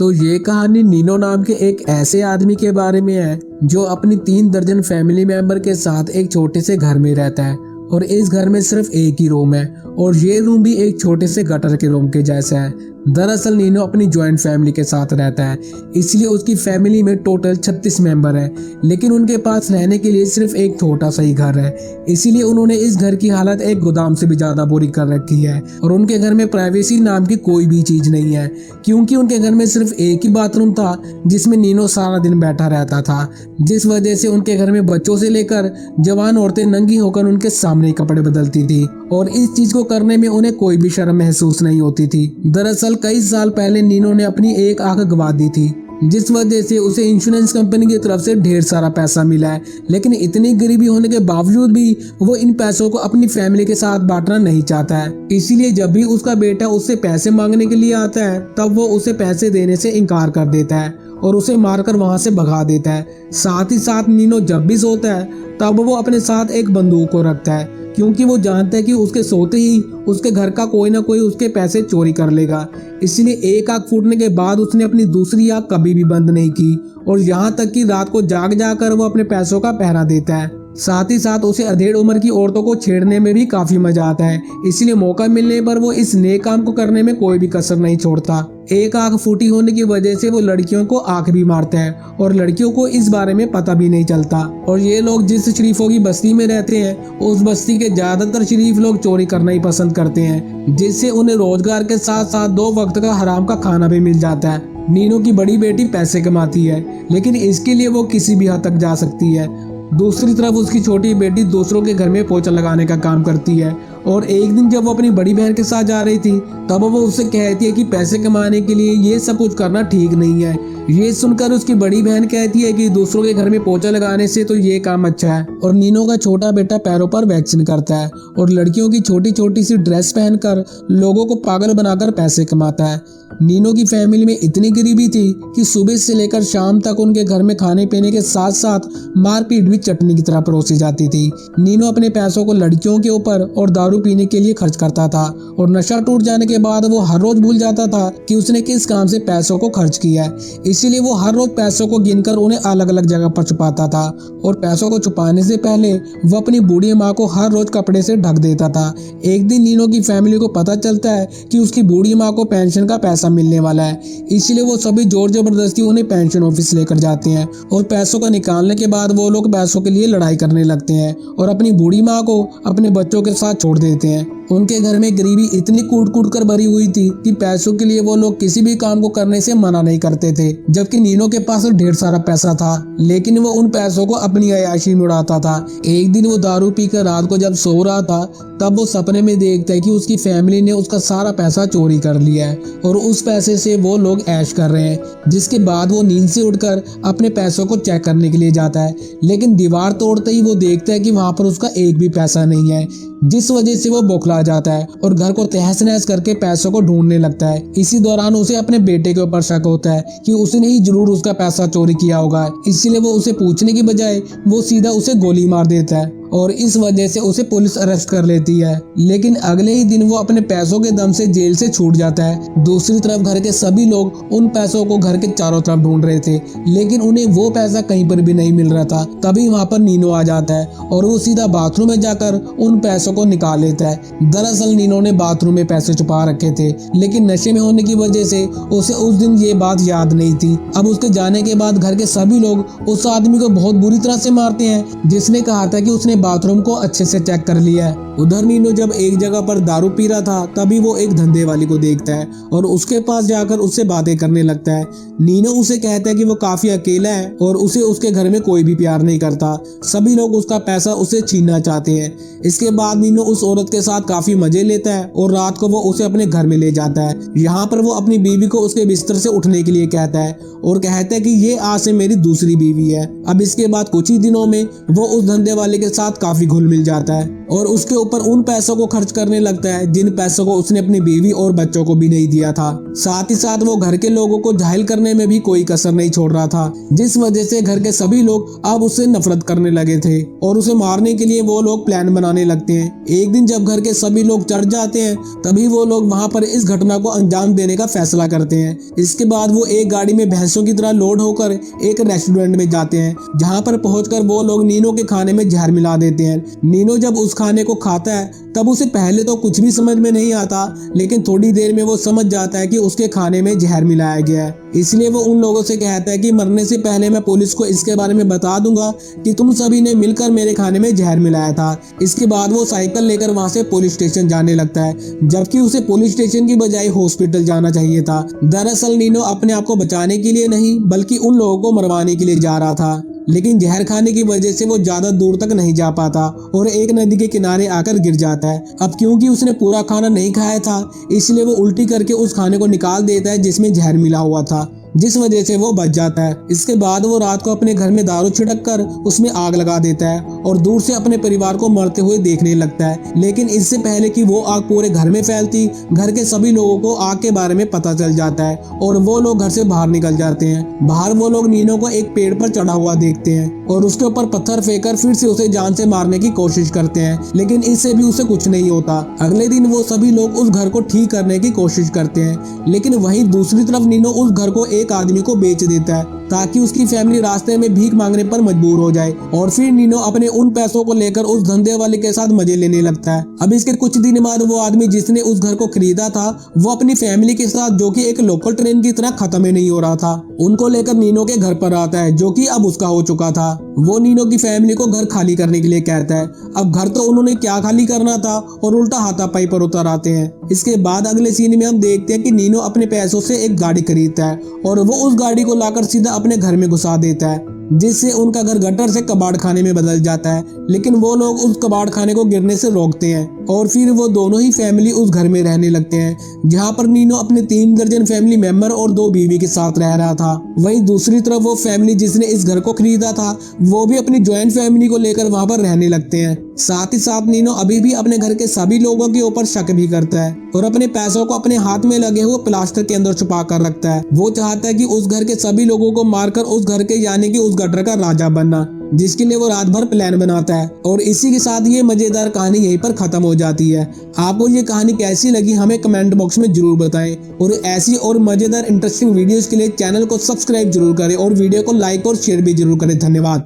तो ये कहानी नीनो नाम के एक ऐसे आदमी के बारे में है जो अपनी 3 दर्जन फैमिली मेंबर के साथ एक छोटे से घर में रहता है और इस घर में सिर्फ एक ही रूम है और ये रूम भी एक छोटे से गटर के रूम के जैसा है। दरअसल नीनो अपनी ज्वाइंट फैमिली के साथ रहता है, इसलिए उसकी फैमिली में टोटल 36 मेंबर हैं, लेकिन उनके पास रहने के लिए सिर्फ एक छोटा सा ही घर है। इसीलिए उन्होंने इस घर की हालत एक गोदाम से भी ज्यादा बुरी कर रखी है और उनके घर में प्राइवेसी नाम की कोई भी चीज नहीं है, क्योंकि उनके घर में सिर्फ एक ही बाथरूम था जिसमें नीनो सारा दिन बैठा रहता था, जिस वजह से उनके घर में बच्चों से लेकर जवान औरतें नंगी होकर उनके सामने कपड़े बदलती थी और इस चीज को करने में उन्हें कोई भी शर्म महसूस नहीं होती थी। दरअसल कई साल पहले नीनो ने अपनी एक आंख गंवा दी थी, जिस वजह से उसे इंश्योरेंस कंपनी की तरफ से ढेर सारा पैसा मिला है, लेकिन इतनी गरीबी होने के बावजूद भी वो इन पैसों को अपनी फैमिली के साथ बांटना नहीं चाहता है। इसीलिए जब भी उसका बेटा उससे पैसे मांगने के लिए आता है तब वो उसे पैसे देने से इनकार कर देता है और उसे मारकर वहां से भगा देता है। साथ ही साथ नीनो जब भी सोता है तब वो अपने साथ एक बंदूक को रखता है, क्योंकि वो जानता है कि उसके सोते ही उसके घर का कोई ना कोई उसके पैसे चोरी कर लेगा। इसलिए एक आंख फूटने के बाद उसने अपनी दूसरी आंख कभी भी बंद नहीं की और यहाँ तक कि रात को जाग जाकर वो अपने पैसों का पहरा देता है। साथ ही साथ उसे अधेड़ उम्र की औरतों को छेड़ने में भी काफी मजा आता है, इसलिए मौका मिलने पर वो इस नेक काम को करने में कोई भी कसर नहीं छोड़ता। एक आंख फूटी होने की वजह से वो लड़कियों को आंख भी मारता है और लड़कियों को इस बारे में पता भी नहीं चलता। और ये लोग जिस शरीफों की बस्ती में रहते हैं उस बस्ती के ज्यादातर शरीफ लोग चोरी करना ही पसंद करते हैं, जिससे उन्हें रोजगार के साथ साथ 2 वक्त का हराम का खाना भी मिल जाता है। नीनो की बड़ी बेटी पैसे कमाती है, लेकिन इसके लिए वो किसी भी हद तक जा सकती है। दूसरी तरफ उसकी छोटी बेटी दूसरों के घर में पोछा लगाने का काम करती है और एक दिन जब वो अपनी बड़ी बहन के साथ जा रही थी तब वो उससे कहती है कि पैसे कमाने के लिए ये सब कुछ करना ठीक नहीं है। ये सुनकर उसकी बड़ी बहन कहती है कि दूसरों के घर में पोछा लगाने से तो ये काम अच्छा है। और नीनो का छोटा बेटा पैरों पर वैक्सीन करता है और लड़कियों की छोटी छोटी सी ड्रेस पहनकर लोगों को पागल बनाकर पैसे कमाता है। नीनो की फैमिली में इतनी गरीबी थी कि सुबह से लेकर शाम तक उनके घर में खाने पीने के साथ साथ मारपीट भी चटनी की तरह परोसी जाती थी। नीनो अपने पैसों को लड़कियों के ऊपर और दारू पीने के लिए खर्च करता था और नशा टूट जाने के बाद वो हर रोज भूल जाता था कि उसने किस काम से पैसों को खर्च किया है। इसीलिए वो हर रोज पैसों को गिनकर उन्हें अलग अलग जगह पर छुपाता था और पैसों को छुपाने से पहले वो अपनी बूढ़ी माँ को हर रोज कपड़े से ढक देता था। एक दिन नीनो की फैमिली को पता चलता है कि उसकी बूढ़ी माँ को पेंशन का पैसा मिलने वाला है, इसलिए वो सभी जोर जबरदस्ती उन्हें पेंशन ऑफिस लेकर जाते हैं और पैसों को निकालने के बाद वो लोग पैसों के लिए लड़ाई करने लगते हैं और अपनी बूढ़ी माँ को अपने बच्चों के साथ छोड़ देते हैं। उनके घर में गरीबी इतनी कूट कूट कर भरी हुई थी कि पैसों के लिए वो लोग किसी भी काम को करने से मना नहीं करते थे, जबकि नीनो के पास ढेर सारा पैसा था, लेकिन वो उन पैसों को अपनी अय्याशी में उड़ाता था। एक दिन वो दारू पीकर रात को जब सो रहा था तब वो सपने में देखता है कि उसकी फैमिली ने उसका सारा पैसा चोरी कर लिया है और उस पैसे से वो लोग ऐश कर रहे हैं। जिसके बाद वो नींद से उठकर अपने पैसों को चेक करने के लिए जाता है, लेकिन दीवार तोड़ते ही वो देखता है कि वहां पर उसका एक भी पैसा नहीं है, जिस वजह से वो बौखला जाता है और घर को तहस नहस करके पैसों को ढूंढने लगता है। इसी दौरान उसे अपने बेटे के ऊपर शक होता है कि उसने ही जरूर उसका पैसा चोरी किया होगा, इसलिए वो उसे पूछने की बजाय वो सीधा उसे गोली मार देता है और इस वजह से उसे पुलिस अरेस्ट कर लेती है। लेकिन अगले ही दिन वो अपने पैसों के दम से जेल से छूट जाता है। दूसरी तरफ घर के सभी लोग उन पैसों को घर के चारों तरफ ढूंढ रहे थे, लेकिन उन्हें वो पैसा कहीं पर भी नहीं मिल रहा था। तभी वहाँ पर नीनो आ जाता है और वो सीधा बाथरूम में जाकर उन पैसों को निकाल लेता है। दरअसल नीनो ने बाथरूम में पैसे छुपा रखे थे, लेकिन नशे में होने की वजह से उसे उस दिन ये बात याद नहीं थी। अब उसके जाने के बाद घर के सभी लोग उस आदमी को बहुत बुरी तरह से मारते हैं जिसने कहा था कि उसने बाथरूम को अच्छे से चेक कर लिया है। उधर नीनो जब एक जगह पर दारू पी रहा था तभी वो एक धंधे वाली को देखता है और उसके पास जाकर उससे बातें करने लगता है। नीनो उसे कहता है कि वो काफी अकेला है और उसे उसके घर में कोई भी प्यार नहीं करता, सभी लोग उसका पैसा उसे छीनना चाहते हैं। इसके बाद नीनो उस औरत के साथ काफी मजे लेता है और रात को वो उसे अपने घर में ले जाता है। यहाँ पर वो अपनी बीवी को उसके बिस्तर से उठने के लिए कहता है और कहता है कि ये आज से मेरी दूसरी बीवी है। अब इसके बाद कुछ ही दिनों में वो उस धंधे वाले के साथ काफी घुल मिल जाता है और उसके ऊपर उन पैसों को खर्च करने लगता है जिन पैसों को उसने अपनी बीवी और बच्चों को भी नहीं दिया था। साथ ही साथ वो घर के लोगों को घायल करने में भी कोई कसर नहीं छोड़ रहा था, जिस वजह से घर के सभी लोग अब उससे नफरत करने लगे थे और उसे मारने के लिए वो लोग प्लान बनाने लगते हैं। एक दिन जब घर के सभी लोग चढ़ जाते हैं तभी वो लोग वहां पर इस घटना को अंजाम देने का फैसला करते हैं। इसके बाद वो एक गाड़ी में भैंसों की तरह लोड होकर एक रेस्टोरेंट में जाते हैं, जहां पर पहुंचकर वो लोग नीनो के खाने में जहर मिला देते हैं। नीनो जब उस खाने को खाता है तब उसे पहले तो कुछ भी समझ में नहीं आता, लेकिन थोड़ी देर में वो समझ जाता है कि उसके खाने में जहर मिलाया गया है। इसलिए वो उन लोगों से कहता है कि मरने से पहले मैं पुलिस को इसके बारे में बता दूंगा कि तुम सभी ने मिलकर मेरे खाने में जहर मिलाया था। इसके बाद वो साइकिल लेकर वहां से पुलिस स्टेशन जाने लगता है, जबकि उसे पुलिस स्टेशन की बजाय हॉस्पिटल जाना चाहिए था। दरअसल नीनो अपने आप को बचाने के लिए नहीं बल्कि उन लोगों को मरवाने के लिए जा रहा था, लेकिन जहर खाने की वजह से वो ज्यादा दूर तक नहीं जा पाता और एक नदी के किनारे आकर गिर जाता है। अब क्योंकि उसने पूरा खाना नहीं खाया था इसलिए वो उल्टी करके उस खाने को निकाल देता है जिसमें जहर मिला हुआ था, जिस वजह से वो बच जाता है। इसके बाद वो रात को अपने घर में दारू छिड़क कर उसमें आग लगा देता है और दूर से अपने परिवार को मरते हुए देखने लगता है। लेकिन इससे पहले कि वो आग पूरे घर में फैलती, घर के सभी लोगों को आग के बारे में पता चल जाता है और वो लोग घर से बाहर निकल जाते हैं। बाहर वो लोग नीनो को एक पेड़ पर चढ़ा हुआ देखते हैं और उसके ऊपर पत्थर फेंककर फिर से उसे जान से मारने की कोशिश करते हैं, लेकिन इससे भी उसे कुछ नहीं होता। अगले दिन वो सभी लोग उस घर को ठीक करने की कोशिश करते हैं, लेकिन वहीं दूसरी तरफ नीनो उस घर को एक आदमी को बेच देता है ताकि उसकी फैमिली रास्ते में भीख मांगने पर मजबूर हो जाए और फिर नीनो अपने उन पैसों को लेकर उस धंधे वाले के साथ मजे लेने लगता है। अब इसके कुछ दिन बाद वो आदमी जिसने उस घर को खरीदा था वो अपनी फैमिली के साथ, जो कि एक लोकल ट्रेन की तरह खत्म ही नहीं हो रहा था, उनको लेकर नीनो के घर पर आता है, जो कि अब उसका हो चुका था। वो नीनो की फैमिली को घर खाली करने के लिए कहता है। अब घर तो उन्होंने क्या खाली करना था और उल्टा हाथापाई पर उतर आते हैं। इसके बाद अगले सीन में हम देखते हैं कि नीनो अपने पैसों से एक गाड़ी खरीदता है और वो उस गाड़ी को लाकर सीधा अपने घर में घुसा देता है, जिससे उनका घर गटर से कबाड़ खाने में बदल जाता है। लेकिन वो लोग उस कबाड़ खाने को गिरने से रोकते हैं और फिर वो दोनों ही फैमिली उस घर में रहने लगते हैं, जहां पर नीनो अपने 3 दर्जन फैमिली मेंबर और 2 बीवी के साथ रह रहा था। वहीं दूसरी तरफ वो फैमिली जिसने इस घर को खरीदा था वो भी अपनी ज्वाइंट फैमिली को लेकर वहां पर रहने लगते हैं। साथ ही साथ नीनो अभी भी अपने घर के सभी लोगों के ऊपर शक भी करता है और अपने पैसों को अपने हाथ में लगे हुए प्लास्टर के अंदर छुपा कर रखता है। वो चाहता है कि उस घर के सभी लोगों को मारकर उस घर के यानी कि उस गटर का राजा बनना, जिसके लिए वो रात भर प्लान बनाता है। और इसी के साथ ये मजेदार कहानी यहीं पर खत्म हो जाती है। आपको ये कहानी कैसी लगी हमें कमेंट बॉक्स में जरूर बताएं और ऐसी और मजेदार इंटरेस्टिंग वीडियोस के लिए चैनल को सब्सक्राइब जरूर करें और वीडियो को लाइक और शेयर भी जरूर करें। धन्यवाद।